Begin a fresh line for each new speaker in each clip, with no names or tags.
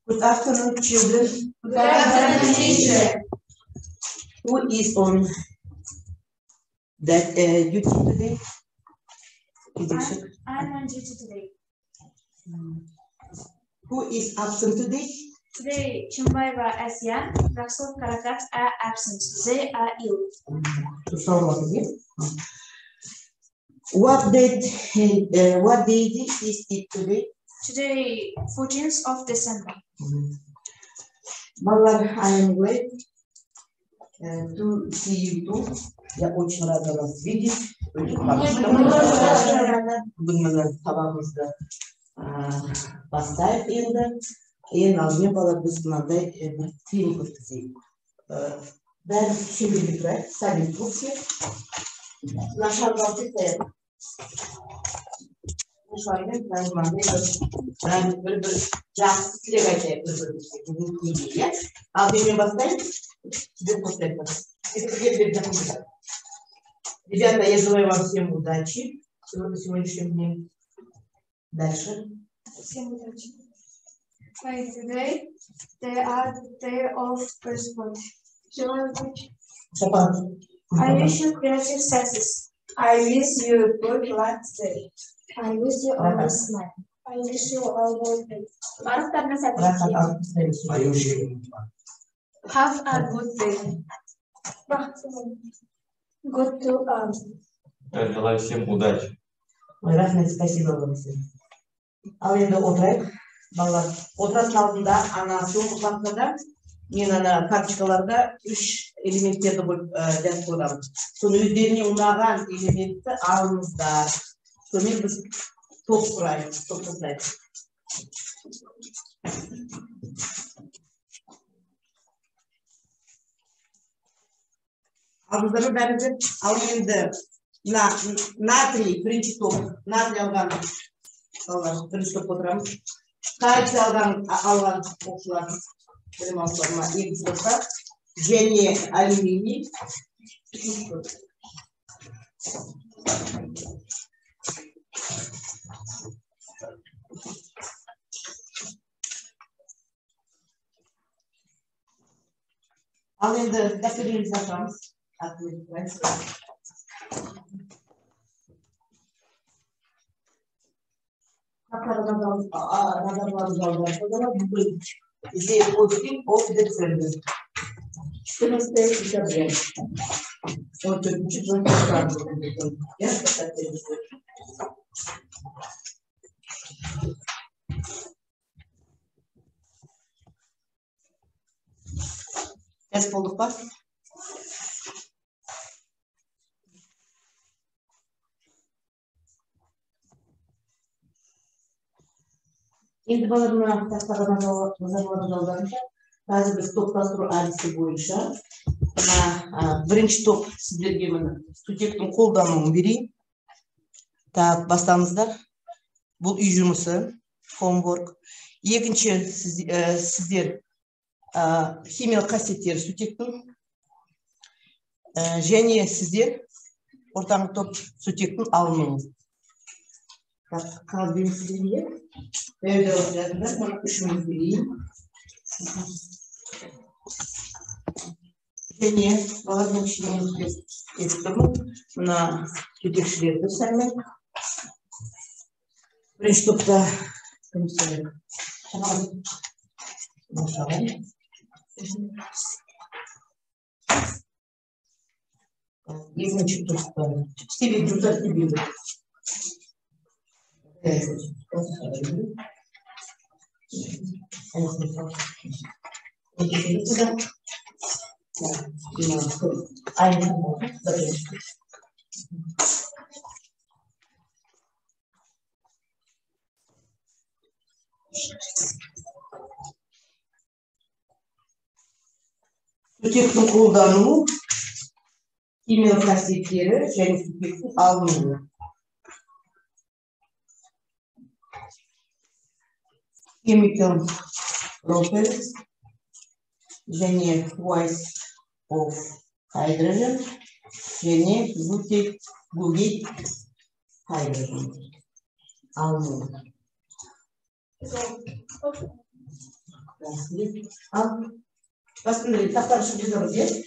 Good afternoon, children.
Good afternoon, teacher.
Who is on that duty today?
I'm on duty today.
Who is absent today?
Today, Chumbaeva Asian, Raksol Karakat are absent. They are ill.
What date is it today?
Today, 14th of December.
Малар, I am glad to see you too. Я очень рада вас видеть. Бүгін табамызды бастайық енді. Ең алдымен балар біз мынандай тренинг өткізейік. Бәрі шеңберге тұрайық, сәлем трубке. Наша работа Ушаймен бір жақсы тілек айтайық бір-бірімізге. Ал мен бастайын, тебе после этого. Ребята, я желаю вам всем удачи сегодняшним днем. Дальше.
Всем удачи. Today, they are the day of birthday. Желаю удачи. I wish you creative success. I wish you a good luck today. I wish you always smile. I wish you always happy. Have a good day. Good to all.
Я желаю всем удачи.
Рахмет, спасибо вам всем. Ал енді отырайық. Балалар, отыратын алдында соңғы партада мен карточкаларда 3 элементтерді жазып қойғанмын. Соны өздеріне ұнаған элементті алыңыздар. Сонымен біз топ құрайық, топ жасайық. Алдыңыздар бәріңіздер, ал енді натрий бірінші топ, натрий алған бірінші топ отырамыз. Кальций алған оқушылар білім алушыларына екінші топқа және алюминий. Ал енді дәптерімізді ашамыз. Здесь 8 of December. 14 декабря. Вот чуть-чуть я болдық па? Енді баларына тастаған назарларыңызға қазір біз топтастыру әдісі бойынша бірінші топ сіздерге студенттің қолдануын берейін. Так, бастаңыздар. Бұл үй жұмысы, homework. Екінші сіздер химиялық қасиеттері сутектің және сіздер ортаңғы топ сутектің алынуы. Қағаз берейін сіздерге. Бәрді жазыңдар, мұны үшіміз берейін. Және балардың ішіне естімін, мұна жетекшілерді сәлмен. Бірінші топта кім сөйлек? Екінші топта. Істебек жұмсар істебек. Сутектің қолдануы, химиялық қасиеттері және сутектің алынуы. Chemical properties және twice of hydrogen және glutate hydrogen алынуы. Al. Basın taklar şu cüzdanı diye.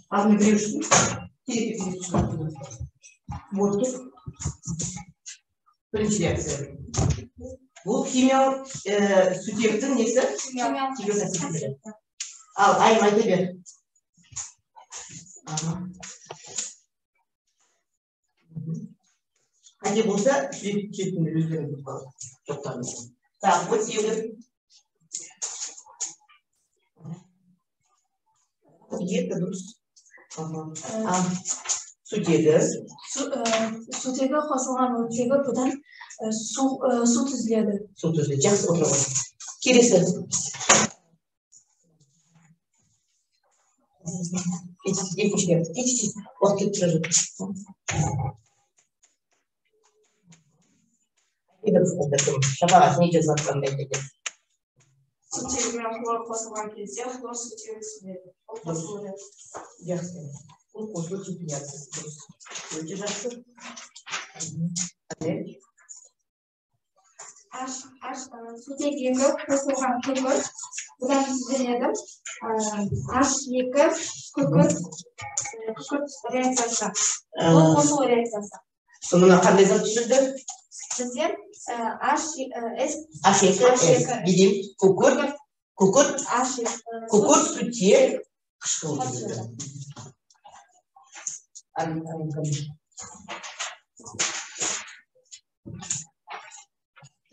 Alını biliyorsun. Kirli çıkartıyor. Mortu. Birinci reaksiyon. Bu kimya sütyetin neyse? Kimya sütyetin. Al, aymayı da ver. Hadi bulsa sütyetin üzerine tutalım. Çok tanrım. Tamam, bu sütyetin. Sütyetin duruz. Sütyetin.
Sütyetin қосылған оттегі бұдан су түзіледі.
Su tuzlu, жақсы отырған. Келесі. Екіншіге, екінші. Уақыт кетіп тұрады. Шапағат не жазып жатқандай деді.
Sütyeті мен хлор қосылған кезде хлор sütyeті түзіледі. Ол қосылады.
Жақсы. Ол қосылу температурасы дұрыс. Өте жақсы.
Sütyeті қосылған күкірт бұдан түзіледі. H2 күкірт реакциясы. Ол қосылу реакциясы.
Сонына қандай зат түсірді?
Бізде
H2S. Бидем күкірт сүтте қышқыл түсірді.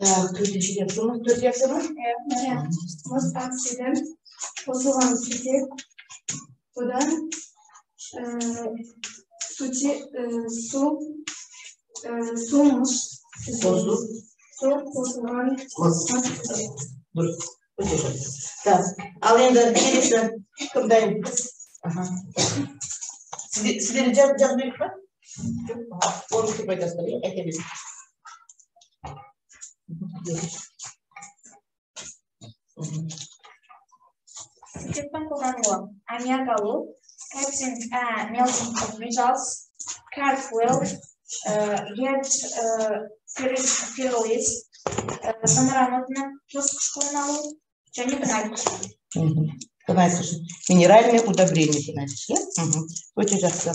Төртінші реакция ма? Төрт реакция ма?
Мұз оксидін қосылған сүтек бұдан су қосылған
Дұрыс. Өте жақсы. Ал енді келесі кімдайым? Сіздер жазып беріп па? Оны күтіп айтасыздар, айта берейін.
Sütyetten kullanılan ammiak alу, melting of metals, cartwheel, red ferrolis, самаранотны тұз қышқылын алу, және күнай қышқылын.
Күнай қышқылын. Минеральный удобрение күнай қышқылын. Өте жақсы.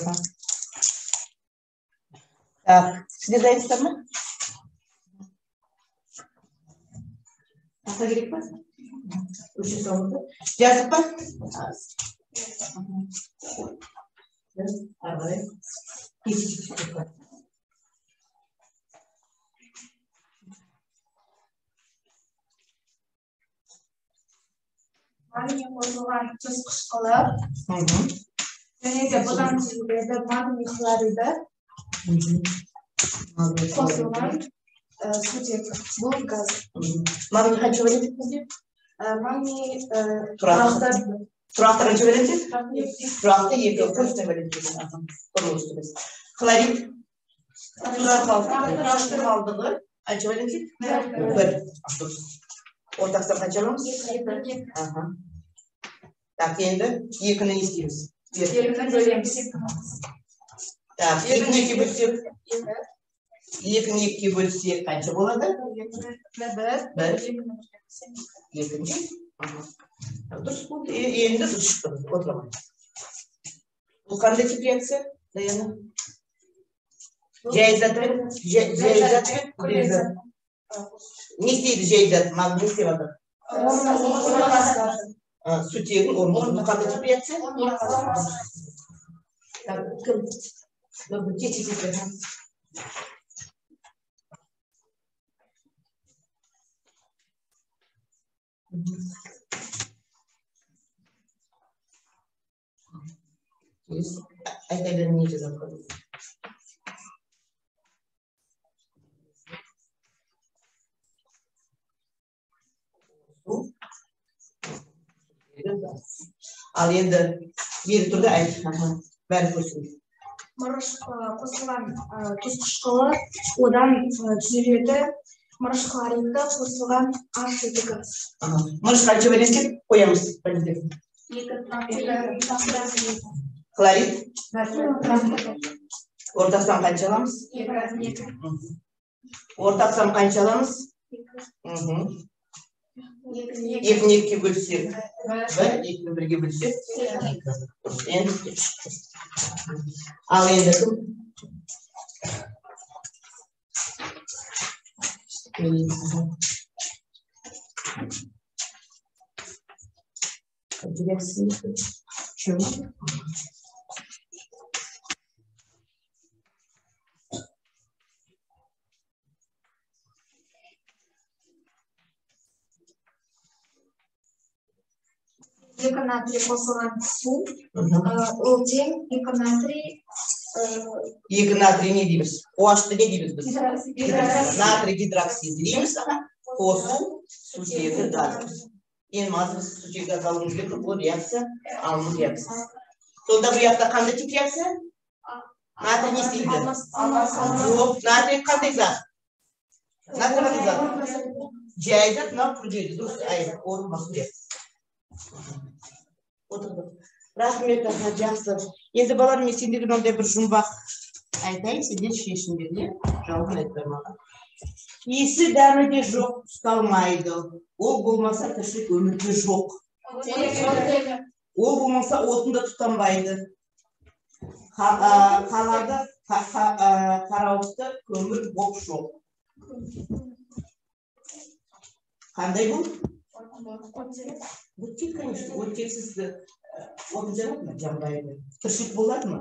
Сіздер дайынсыздар ма? Аса керек па? Өші соңында. Жазып па? Арғарай. Кесіп па?
Магний қосылған тұз қышқылы. Және де бұдан түзіледі магний хлориді. Қосылған sütyen, bu gaz.
Magni kaç verecek bizde?
Magni
Turakta kaç verecek? Turakta yedi. Kaç verecek? Klorit. Turakta kaldığı kaç verecek? Bir. Ortaksan kaç alalım? Tak endi ekini ne isteyimiz?
Ekini bölemiz.
Tak, ekini iki bölsek. Ekini iki bölsek kaç болады? Bir. Екінші. Дұрыс болды. Енді дұрыс шықты. Отырамын. Бұл қандай тип реакция? Даяна? Жайзат пен күрезат. Не істейді жайзат? Магний істеп жатыр. Сутегін ормон. Бұл қандай тип реакция? Ayta berin ne жазып қойдым. Ал енді бері тұрды айт. Бәрі көрсін.
Мырыш қосылған тұз қышқылы одан түзіледі. Мырыш хлориді қосылған H2 газ.
Мырыш қанша бересек қоямыз. Хлорид. Ортақсам қанша аламыз? Ортақсам қанша аламыз? Екіні екіге бөлсек, бір, екіні бірге бөлсек, екі. Енді үш. Ал енді кім?
Екі натрий қосылған су, ол тең екі натрий.
Екі натрий не дейміз? OH-ты не дейміз біз? Натрий гидроксид дейміз, қосу сутегі газ. Ең мазыз сутегі газ алуымыз керек, бұл реакция, алыну реакция. Сонда бұл яқта қандай тип реакция? Натрий не істейді? Натрий қандай зат? Натрий қандай зат? Жайды, мынау күрделі, дұрыс, орын басу реакция. Рахмет, жақсы. Енді балалар, мен сендерге мынандай бір жұмбақ айтайын, сендер шешіңдер, не? Жалғын айтпай маған. Иісі дәмі жоқ, ұсталмайды. Ол болмаса тіршілік өмірде жоқ. Ол болмаса отында тұтанбайды. Қалады қарауытты көмір боп жоқ. Қандай бұл? Оттек, конечно, оттексіз отын жанады ма? Жанбайды. Тіршілік болады ма?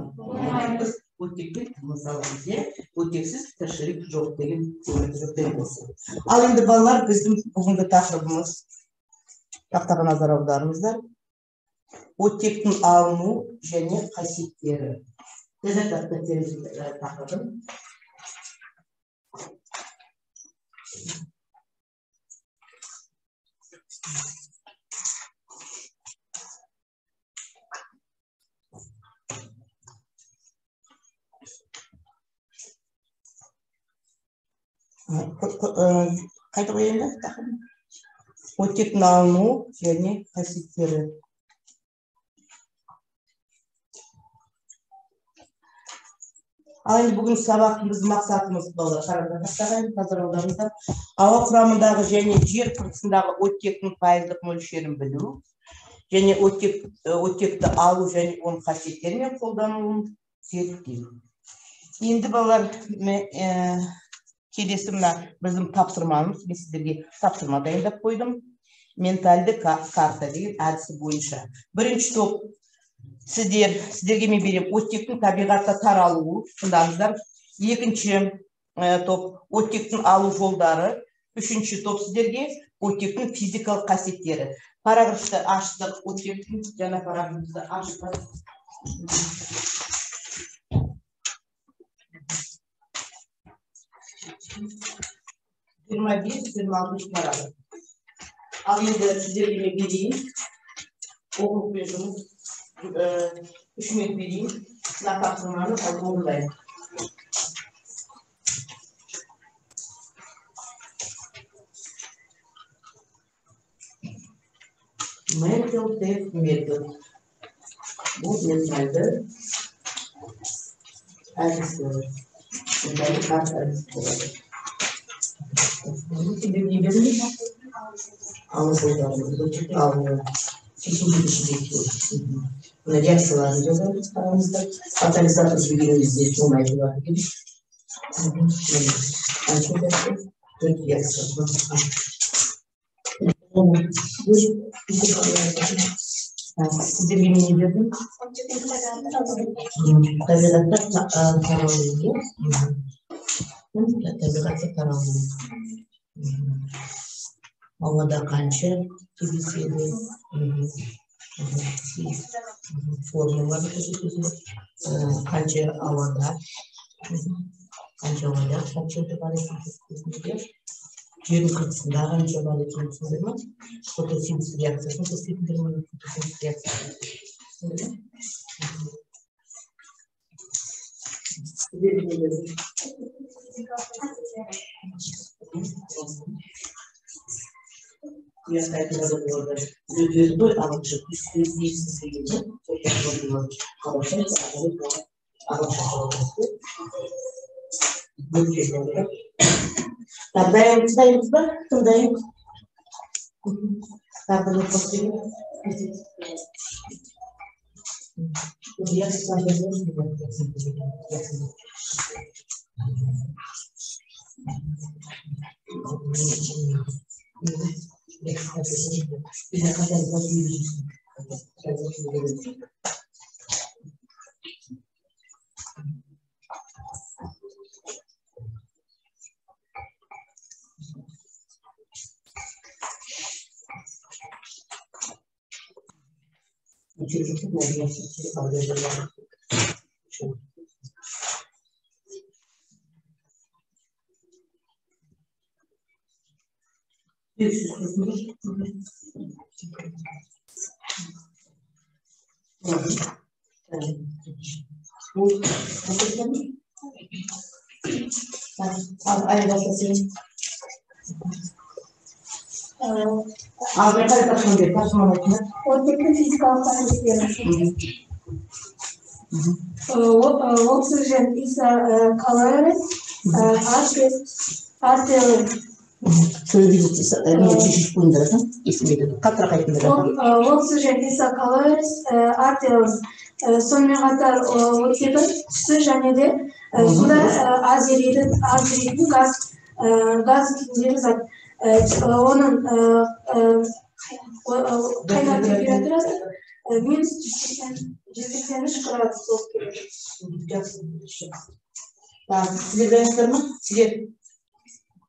Біз оттекпен мысалымыз, оттексіз тіршілік жоқ деген сөздер болсын. Ал енді балалар, біздің бүгінгі тақырыбымыз, тақтаға назар аударыңыздар. Оттектің алыну және қасиеттері. Тақырыбым. Қайта қойайын да? Оттектің алыну және қасиеттері. Ал енді бүгін сабағымыздың мақсатымыз болды. Назар ауа құрамындағы және жер қыртысындағы оттектің пайыздық мөлшерін білу, және оттекті алу және оның қасиеттері мен қолдануын зерттеу. Енді балалар, келесі мына біздің тапсырмамыз, мен сіздерге тапсырма дайындап қойдым. Ментальді карта деген әдісі бойынша. Бірінші топ сіздерге мен берем оттектің табиғатта таралуы, тыңдаңыздар. Екінші топ оттектің алу жолдары. Үшінші топ сіздерге оттектің физикалық қасиеттері. Параграфты аштық, оттектің жаңа параграфты аштық. 25-26 параграф. Ал енді сіздерге мен берейін, оқып бердіңіз, 3 минут берейін, мына тапсырманы орындайын. Mental test method. Bu mentelde әдістері. Менталді карта әдістері. Сіздерге берейін. Алып мына реакцияларын жазамыз, қараңыздар. Катализатор жіберіңіз де болмайды бар. Сіздерге мен бердім. Табиғатта таралуы. Табиғатта таралуы. Ауада қанша кездеседі, формулары көрсетеді, қанша ауада, қанша бар екенін, жердің қыртысында қанша бар екенін түсіндір ме? Фотосинтез реакциясын көрсетіңдер ме? Фотосинтез реакциясын Lödöldü alıcı üstünüzleysiz bilgi, topluluğu kavuşan alıcı Tandayımız mı? Tandayımız. Tá, quando eu fosse. O dia que você vai fazer isso,
Oxygen is a color, oxygen is a color, сонымен қатар оттегі түсі және де суда аз еритін газ күйіндегі зат. Оның қайнау температурасы минус 183 градус болып келеді.
Сіздер дайынсыздар ма? Сіздер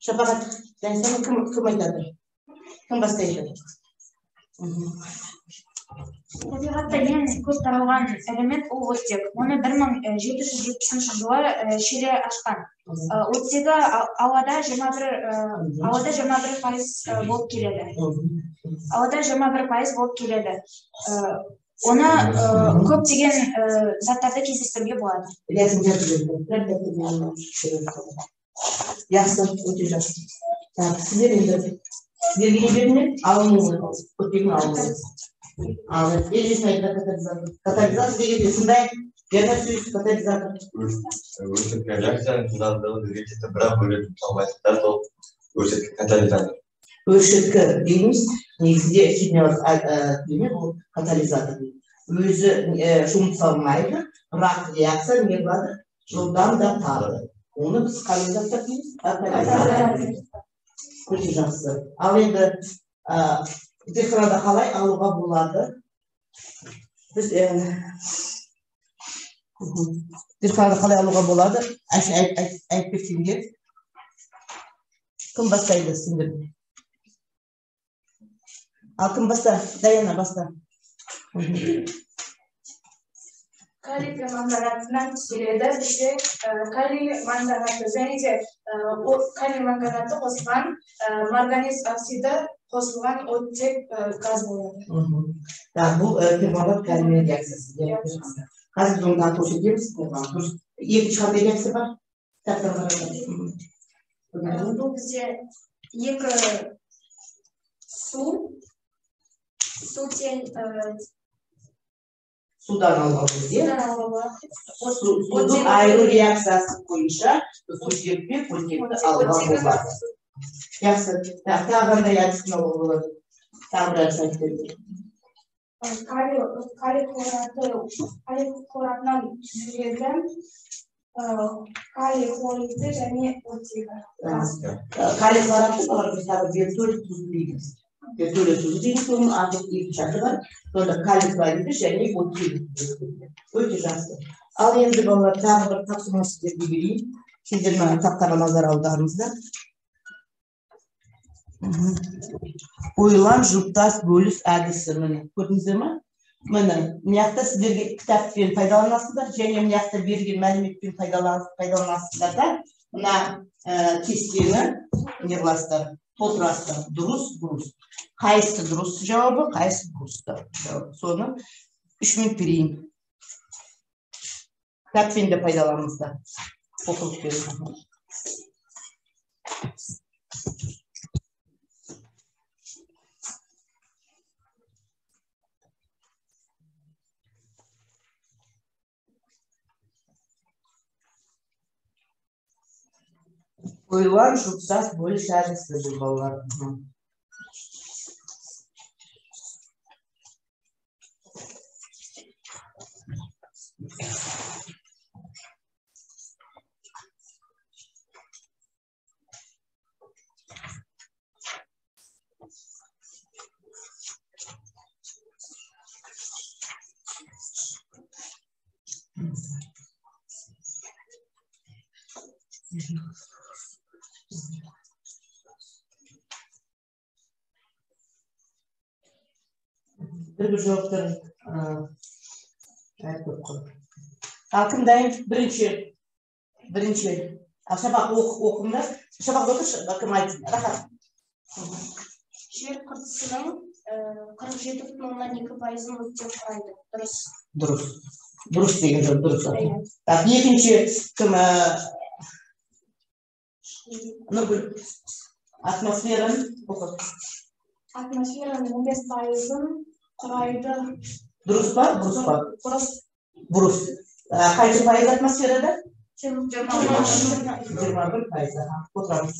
Шапағат дайынсыздар ма? Кім айтады? Кім бастайды?
Табиғатта ең көп таралған элемент ол оттек. Оны 1770 жылы Шиле ашқан. Оттегі ауада 21% болып келеді. Оны көптеген заттарды кездестіруге болады.
Жақсы, өте жақсы. Сіздер енді сіздерге не беріңдер? Алыңыз, оттегін алыңыз. Ал катализатор дегенде сондай жаңа сөз катализатор.
Өршіткі реакцияның жылдамдығы дегенде бірақ бөлетін салмайтындар сол өршіткі катализатор.
Өршіткі дейміз, негізінде химиялық бұл катализатор. Өзі жұмсалмайды, бірақ реакция не болады? Жылдамдатады. Оны біз катализатор дейміз. Өте жақсы. Ал енді зертханада қалай алуға болады? Біз зертханада қалай алуға болады? Айтып кетсеңдер. Кім бастайды сендер? Ал кім баста? Даяна баста.
Калий перманганатынан келеді, бізде калий манганаты және де калий манганаты қосылған марганец оксиді қосылған оттек газ болады.
Бұл перманганат калиймен реакциясы. Қазір оны атаушы етеміз. Екінші қандай реакция бар?
Бұл бізде екі
судан алған кезде судың айыру реакциясы бойынша сутекпен оттекті алуға болады. Жақсы. Тағы қандай әдіспен алуға болады? Тағы бір әдіс айтып беріңдер.
Калий хлоратынан түзілген калий хлориді және оттегі.
Калий хлоратты тағы вертолет тұзы дейміз. Вертолет тұзы дейміз, соның артық екінші аты бар. Сонда калий хлориді және оттегі. Өте жақсы. Ал енді балалар тағы бір тапсырма сіздерге берейін. Сіздер тақтаға назар аударыңыздар. Ойлан жұптас бөліс әдісі. Көрдіңіздер ме? Міне, мияқта сіздерге кітаппен пайдаланасыздар, және мияқта берген мәліметпен пайдаланасыздар да, мына кестені не қыласыздар, толтырасыздар. Дұрыс, бұрыс. Қайсысы дұрыс жауабы, қайсысы бұрыс жауабы. Соны 3 минут берейін. Кітаппен де пайдаланыңыздар. Оқылып беріңіздер. Ойлан жұпсас бөліс әдісі бұл балалар. Bir cevapları Halkım dayım birinci. Şabak okumda, şabak otur, bakım aydın. Rahat.
Жер қыртысының 47,2%-ын өрттер құрайды. Дұрыс.
Дұрыс деген жөн, дұрыс. Так, екінші кім Нұргүл атмосфераны оқы.
Атмосфераның 15%-ын құрайды.
Дұрыс па? Бұрыс па? Бұрыс. Қанша пайыз атмосферада? 21%. Отырамыз.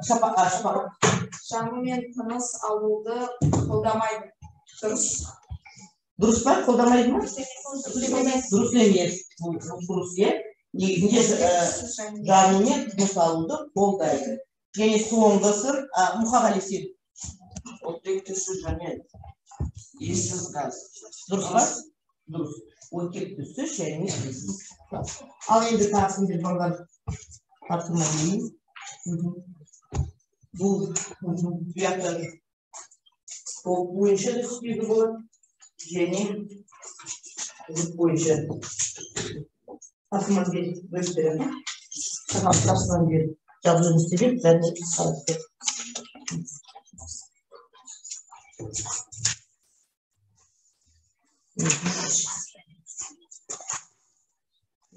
Шапақ.
Жану мен тыныс алуды қолдамайды. Дұрыс.
Дұрыс па? Қолдамайды ма? Дұрыс емес. Дұрыс е. Негізінде жану мен тыныс алуды қолдайды. Және соңғысы Мұхағали сен.
Оттек түсі және иіссіз газ.
Дұрыс па? Дұрыс. Оттек түсі және иіссіз газ. Ал енді тағысын бір балдар тартыма дейін. Бұл ұяқтары бойынша да түспейді болады. Және бойынша тартыма дейін бөлістерін. Тартыма дейін жазуын істелеп, бәріне қалыпты.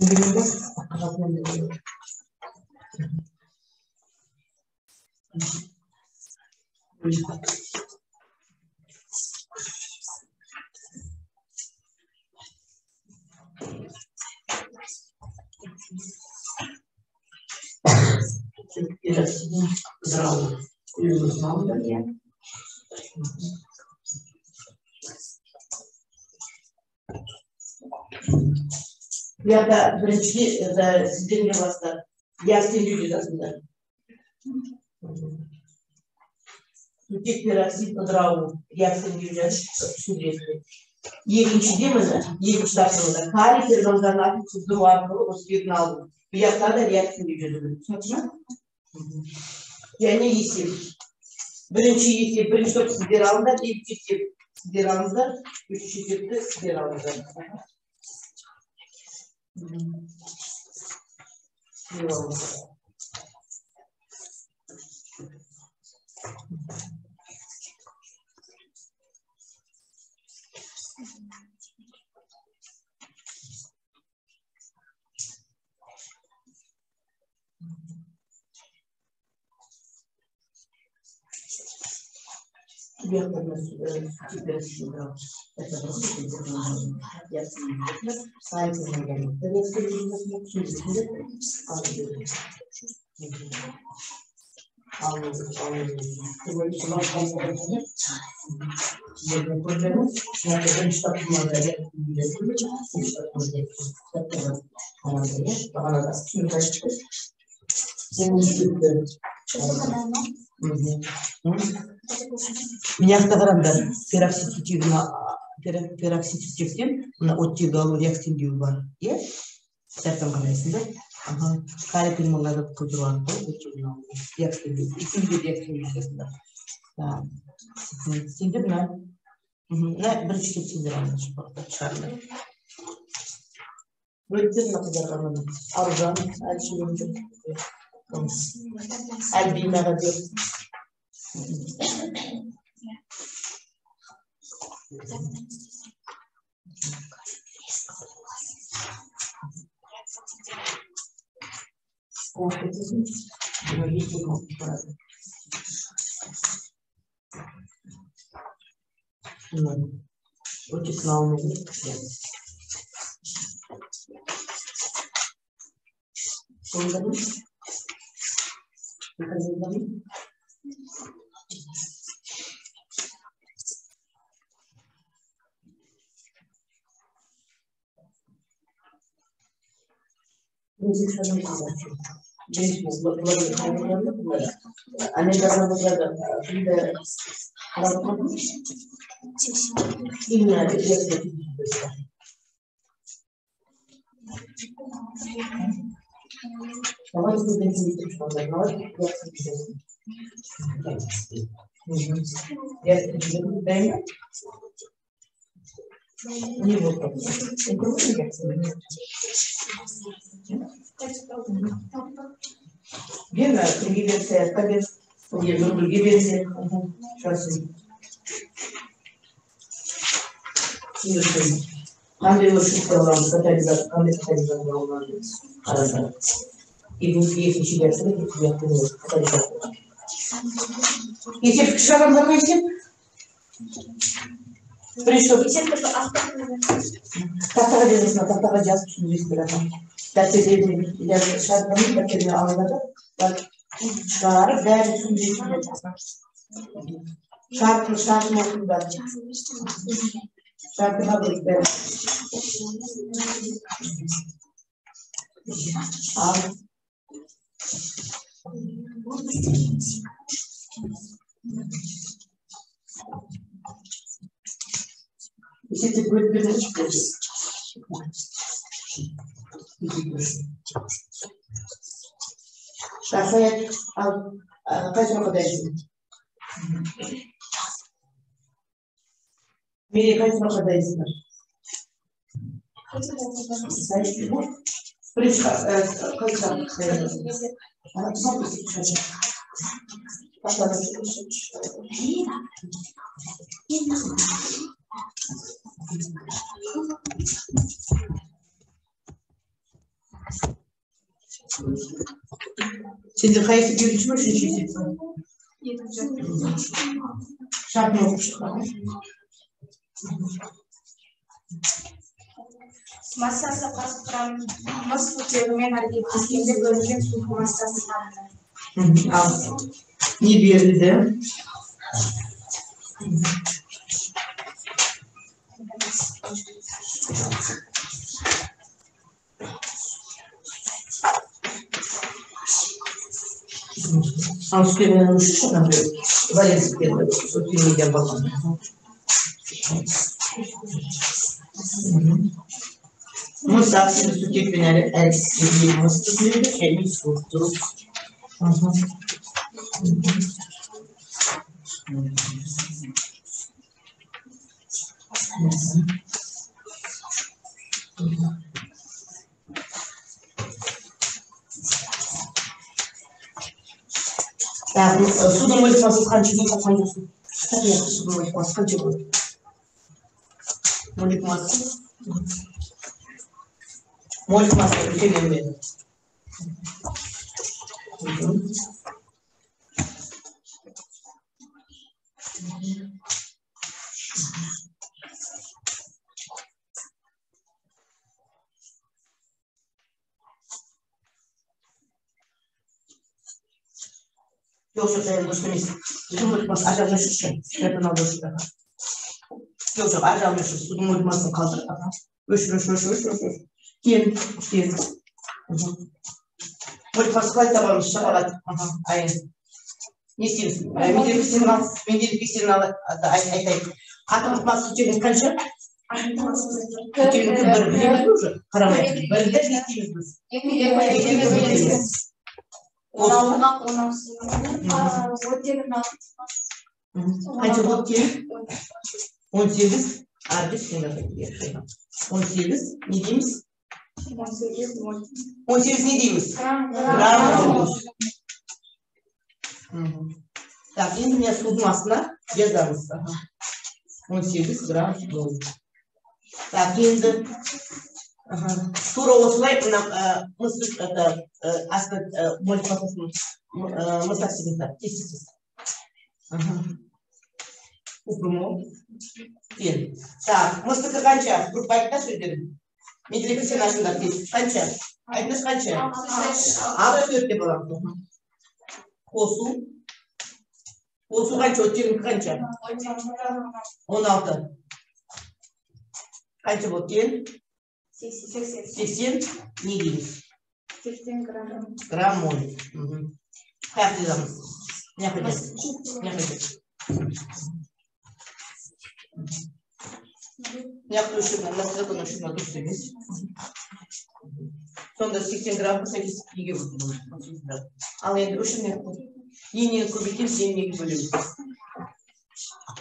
Bilmiyorum. Ya da birinci sizden de başta Yasin Gülüz aslında. Türkçe peroksit ıdrağı Yasin Gülüz sürekli. Yedinci değil mi? Yedinci tarafında. Kari pergazlarla kızdı var mı? O sürekli aldım. Bir yaklarda Yasin Gülüz'ü. Sanırım. Yani isim. Birinci isim, birinci top sizler alında, ikinci isim sizler alında, üçüncü isim de sizler alında. Мягко қараңдар, пероксидтен мына оттегі алу реактивдеу бар, иә? Сәттен қарайсың да? Калий перманганат қылдыру арқылы оттегін алу. Реактивдеу, екеуінде реактивдеу жасында. Сендер мына бірінші кетсеңдер алып шығарды. Өттен мына қыздарға мына Аружан, Әлшігін жүр. Әлбинаға деп. Очень славно. Давайте бензин что давай. Я дай. Не вот. Верно, версия, кабец. Нет, другие версии. Сейчас. Андреевич сказал, катализатор был. И вот если сейчас я понял, катализатор. Если шагом закрыть, пришло. Тактага жазасына, тактага жазып түсіндіресіз береді. Дәптерден шарпаны дәптеріне алынады. Шығарып, бәрі түсіндіресіз береді. Шартын оқыңдар. Шартыға бұрып бәрі. Ал. Şimdi bölümüne çıkıyoruz. Şarkıya kaçma kadıysın? Miri kaçma kadıysın? Sayıştı bu. Kaçma kadıysın? Son bir şey. Başladım. Şimdi kayısı görüşmüş için şart mı olmuş?
Massası kastram, mas kutuğumen hareketinde bölge su massası
Al. Ne bir de? Анскевен уши на бе. Валенские сутиния балан. Мы совсем сутипинали эльские мостовые, они сутру. Так, судом молитвасы қанша болып қойдың? Судом молитвасы қанша болды? Молитвасы үлкен ме? Yok, dostumuz. Судом молитвасы ажалмашы. Это надо сюда. Yok, ажалмашы. Судом молитвасын қалдыр. Өш. Кен. Молитвасы қалай табамыз? Шағалат. Айын. Не істейміз? Менделік кестені айтайын. Атымыз масы түтеген қанша? Түтеген бір білеміз уже. Қарамай. Бірді не істейміз біз?
16.
Kaç oldu ki? 18 artık 18 ne diyeyimiz? 18 ne diyeyimiz? Gram olmuş. Так, şimdi ne судmasına yazarız. 18 gram olmuş. Так, şimdi тура осылай мысық асты молитвасын мысақсыздар кесесіз. Упрымо. Так, мысықы қанша? Бұр байтта сөздерім. Менделік сен ашындар кесіз. Қанша? Айтыңыз қанша? 6 деп болады. Қосу. Қосу қанша? Өттерің қанша? 16. Қанша болды? 80 не дейміз?
80 грамм.
Грамм моль. Қаяқ жазамыз? Не қойдық? Не қойдық? Настырдың үшіна дұрыс емес. Sonda 80 gramı 8 2'ye bölünür. Al endi o'shani yeni ko'paytib yeniga bölünür.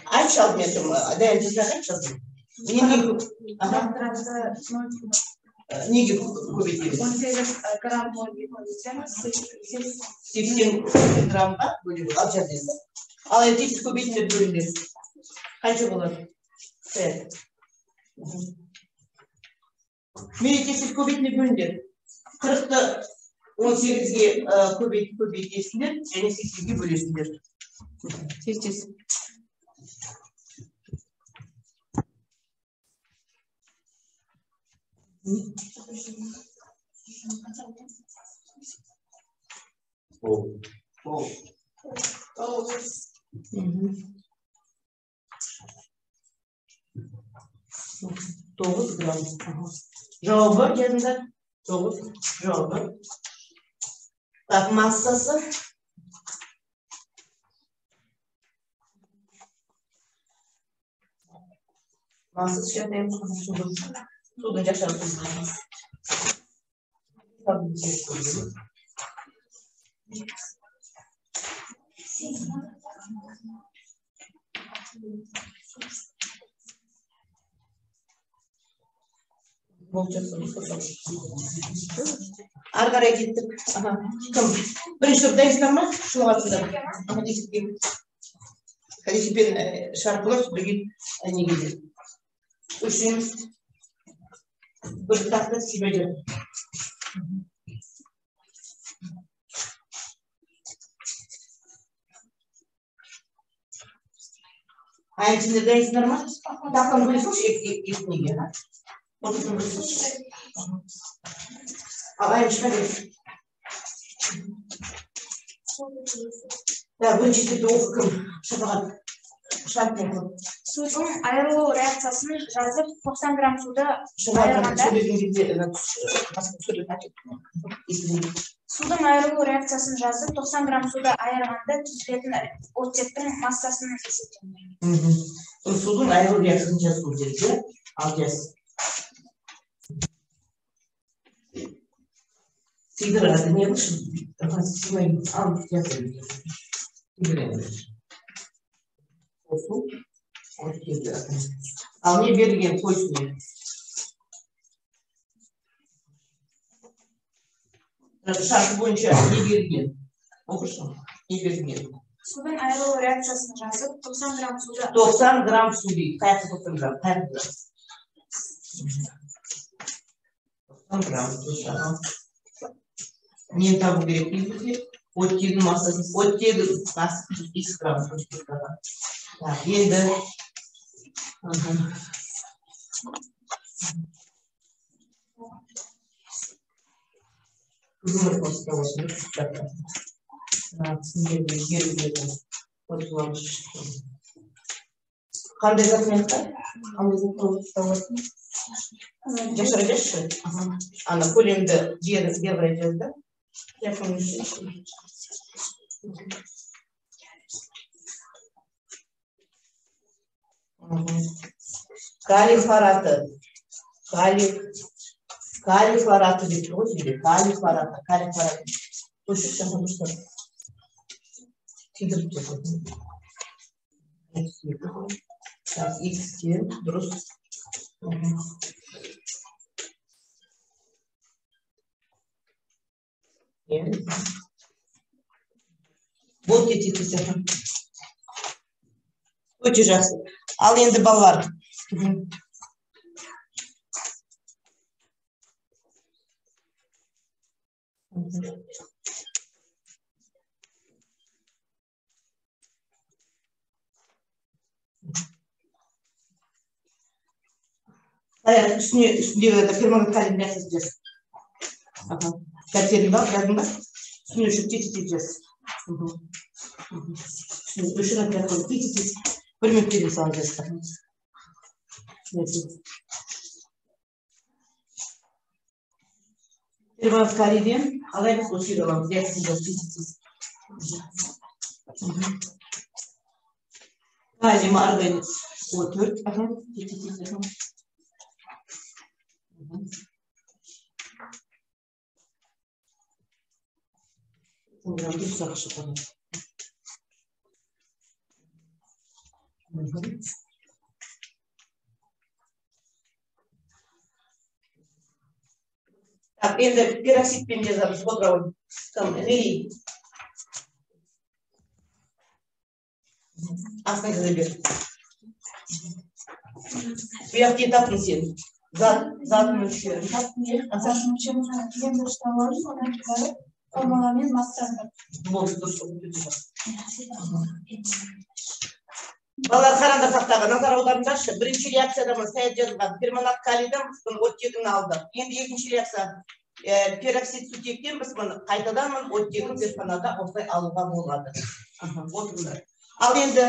Aç almayalım. Değerli aç almayalım. Yeni nege ko'paytib.
18 gram bo'lib
80 gramga bölünür. Alacağız. Al endi tepsi ko'paytib bölünür. Qancha bo'ladi? Evet. Meditesiz ko'paytib bölünür. 40'ta 18'e ko'paytesizler, yani 8'e bölüsünler. Tez. Doğru gram. Cevabı geldiler. Doğru. Cevabı. Bak massası. Massası şöyle yapalım. Sudan şartımız. Tabii ki. Argara gittik. Kim? Birinci turda mı? Şu hatırda. Ama diyeceğim. Hadi ben şarkılar bugün ne gidiyor? Uşun bir takla sibece. Aynı içinde değilsinler mi? Takla böyle hoş ekmeği. Alayım şöyle. Ya bu ciddi okuyorum. Şapakat. Şapakat.
Судың айырылу реакциясын жазып 90 грамм суды айырғанда судың айырылу реакциясын жазып 90 грамм суды айырғанда түзілетін оттектің массасын есептеймін.
Судың айырылу реакциясын жазу керек. Алacağız. Sigara ne yapmışım? Sigarayı alıp yapıyorum. Sigara. Olsun. Almaya vergen koysun. Şarkı boyunca ne vergen? Okursun. Ne vergen?
Судың айырылу реакциясын жазып 90 грамм суды
90 gram su değil. Kaç 90 gram? Kaç gram? 90 gram su. Niye tabu gerekli? Ottegi massası, ottegi massası x gram. Endi kızımı konuşuyorsun. Qanday zaxmetlar? Qanday zaxmetlar? Yaşargacha. Ana qo'limda berayapti. Yapılmış. Kaliy xloratı. Kaliy xloratı deb turibdi. Kaliy xloratı. Qo'shib chaqirilmoqda. Tidirib ketadi. X durus. Вот эти цифры. Очень жақсы. Ал енді балалар. Üstünde permanent kalem yazacağız. Katerin var, yardım var. Üstüne şu titreteceğiz. Şimdi şuna kadar koyup titreteceğiz. Bir müddet sağlayacağız. Permanent kalemden alayımız o şeyi alalım. Yazacağız, titreteceğiz. Kalem argayın. Otur. Titreteceğiz. Так, енді пероксидпен жазамыз, бодровой. Там, лилий. Астына жаза бер. Бұяқ кетатын сен. Зат мөлшері.
Формаламен мастарды.
Болды, дұрыс. Балалар қараңдар тақтаға, назар аударыңдаршы. Бірінші реакцияда саят жазылған перманат калийден біз оттегін алдық. Енді екінші реакция пероксид сутектен біз қайтадан оттегін перманатта осылай алуға болады. Отырыңдар. Ал енді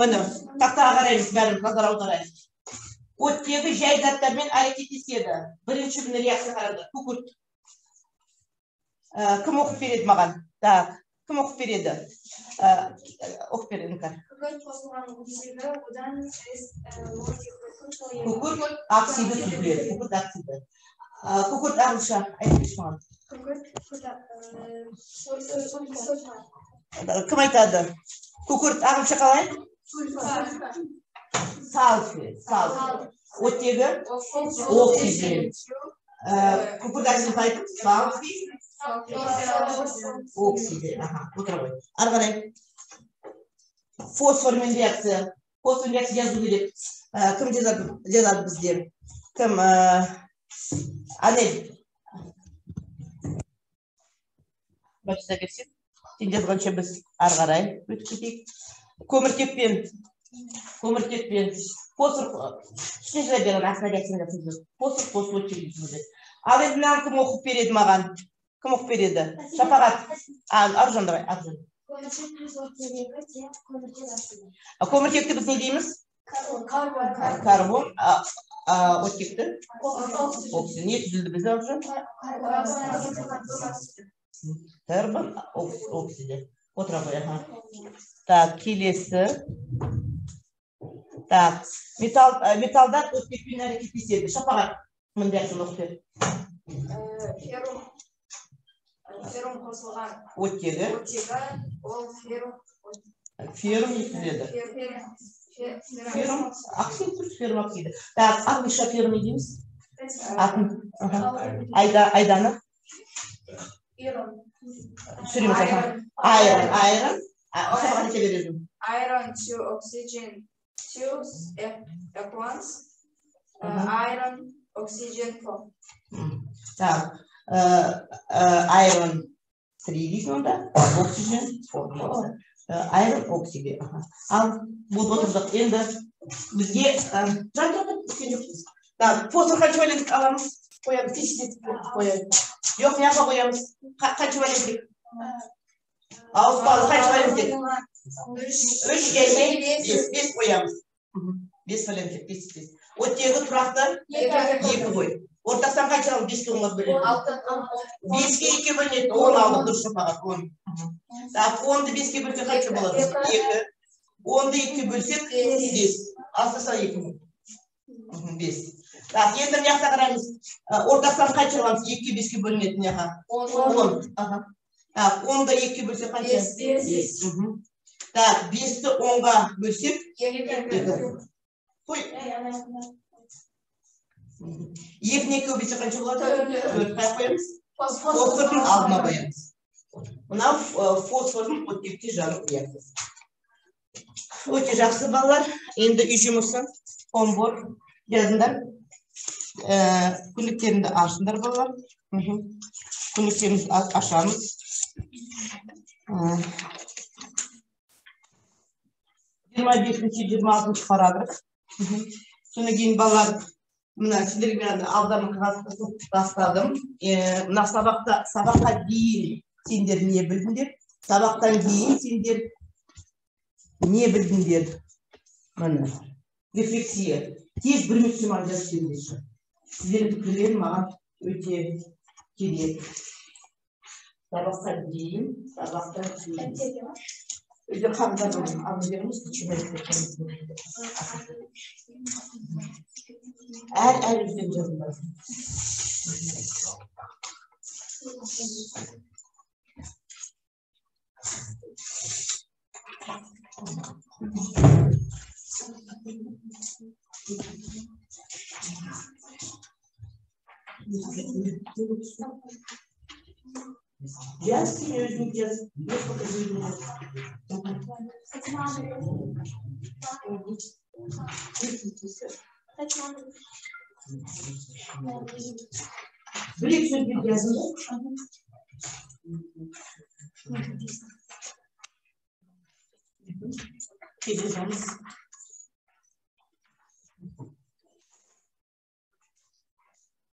міне тақтаға қараймыз, бәрін назар аударайық. Оттегі жай заттармен әрекеттеседі. Бірінші реакция қараңдар. Күкірт. Кім оқып береді маған? Так, кім оқып береді? Оқып береді.
Күкірт қосылған оттегі, одан
күкірт оксиді түзіледі. Күкірт оксиді. Күкірт ағылша айтыңызшы маған. Кім айтады? Күкірт ағылша қалай? Сальф. Оттегі оксиген. Күкірт оксиді айтып, сальф. Оксиды. Отырабай. Ары қарай. Фосформен реакция. Фосформен реакция жазу керек. Кім жазады бізде? Кім? Анель. Бачыса берсек. Сен жазғанша біз ары қарай өтіп кетейік. Көміртекпен. Фосфор. Үшіне жаза берген астына реакция жасайды. Фосфор оттегі. Ал енді мынаны кім оқып береді маған? Кім оқып береді? Шапағат. Аружан давай, Аружан. Көміртекті біз не дейміз? Карбон. Оттекті? Оксид. Не түзілді бізде, Аружан? Карбон оксиді. Отыра қой. Так, келесі. Так, металдар оттекпен әрекеттеседі. Шапағат. Мындай оқып бер.
Феррум қосылған
оттегі,
ол
феррум етіледі. Феррум оксид тұрыс, феррум оксиді. Так, ағылша феррум едеміз? Айданы? Сүреміз ақан. Айрон. Шапағат ете березім.
Iron to oxygen 2 at once. Iron oxygen 4.
Так. Iron 3 дейсің онда, oxygen 4 дейсің. Iron oxide. Ал бұл отырдық. Енді бізге фосфор қанша валентік аламыз? Қоямыз, тесететіп қоямыз. Жоқ, неға қоямыз? Қанша валентік? Ауыспалы қанша валентік? 3 және 5 қоямыз. 5 валентік, 5. Оттегі тұрақты 2 қой. Ортасынан қанша алып 5-ке 10-ға бөледі? 5-ке 2 бөлінеді, 10 алып дұрыс шапағат, 10. Так, 10-ды 5-ке бөлсек қанша болады? 2. 10-ды 2-ке бөлсек 5. Астаса 2. 5. Так, енді мияқта қараймыз. Ортасынан қанша аламыз? 2-ке 5-ке бөлінеді неға? 10. Так, 10-ды 2-ке бөлсек қанша? 5. Так, 5-ті 10-ға бөлсек 2. Қой. 2-ні көбесі қанша болады? 4-қа қоямыз. Фосфордың алдына қоямыз. Мына фосфордың оттекте жану реакциясы. Өте жақсы балалар. Енді үй жұмысы, помбор жазыңдар. Күндіктерімді ашыңдар балалар. Күндіктерімізді ашамыз. 25-26 параграф. Соны кейін балалар мына сендерге аударма қағазды бастадым. Мына сабаққа дейін сендер не білдіңдер? Сабақтан кейін сендер не білдіңдер? Мына рефлексия. Тез бір мүсіман жазып беріңдерші. Сіздердің пікірлер маған өте керек. Сабақтан кейін. Өте қабылдадым. Алып беріңіз, әр үзден жазыңдар. Yaz ki özgür yaz. Büyük sözlük yazılı. Gideceğiz.